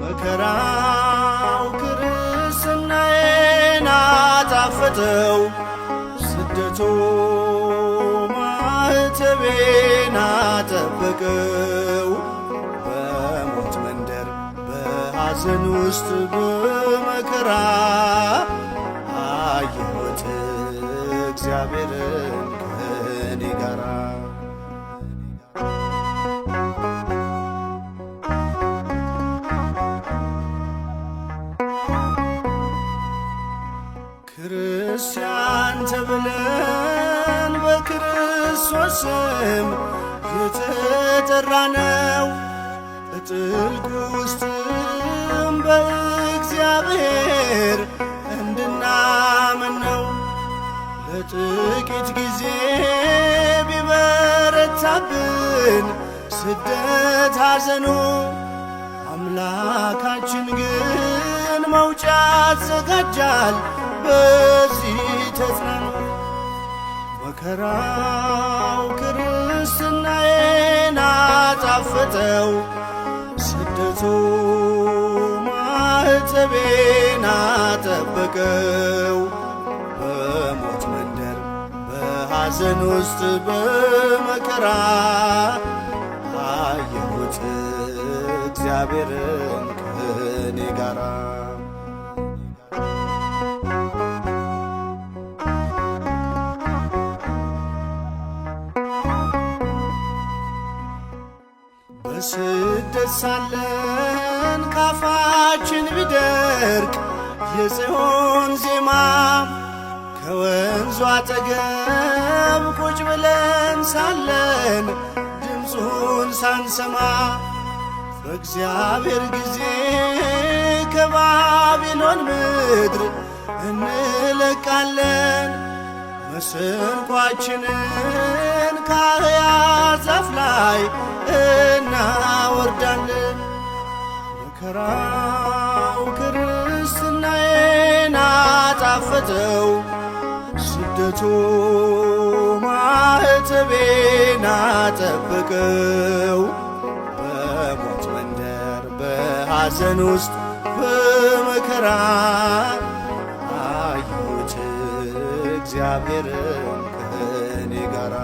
መከራው ክርስትናዬን አጣፈጠው፣ ስደቱ ማኅተቤን አጠበቀው። በሞት መንደር በሐዘን ውስጥ በመከራ አየሁት እግዚአብሔርን ከኔ ጋራ። ክርስቲያን ተብለን በክርስቶስ ስም የተጠራነው በጥልቁ ውስጥም በእግዚአብሔር እንድናምን ነው። ለጥቂት ጊዜ ቢበረታብን ስደት ሐዘኑ፣ አምላካችን ግን መውጫ ያዘጋጃል። በዚህ ተጽናኑ። መከራው ክርስትናዬን አጣፈጠው፣ ስደቱ ማኅተቤን አጠበቀው። በሞት መንደር በሐዘን ውስጥ በመከራ አየሁት እግዚአብሔርን ከኔ ጋራ። በስደት ሳለን ካፋችን ቢደርቅ የጽዮን ዜማ፣ ከወንዙ አጠገብ ቁጭ ብለን ሳለን ድምፁን ሳንሰማ፣ በእግዚአብሔር ጊዜ ከባቢሎን ምድር እንለቃለን። መሰንቋችንን ከሕያው ዛፍ ላይ እናወርዳለን። መከራው ክርስትናዬን አጣፈጠው፣ ስደቱ ማኅተቤን አጠበቀው። በሞት መንደር በሐዘን ውስጥ በመከራ አየሁት እግዚአብሔርን ከኔ ጋራ።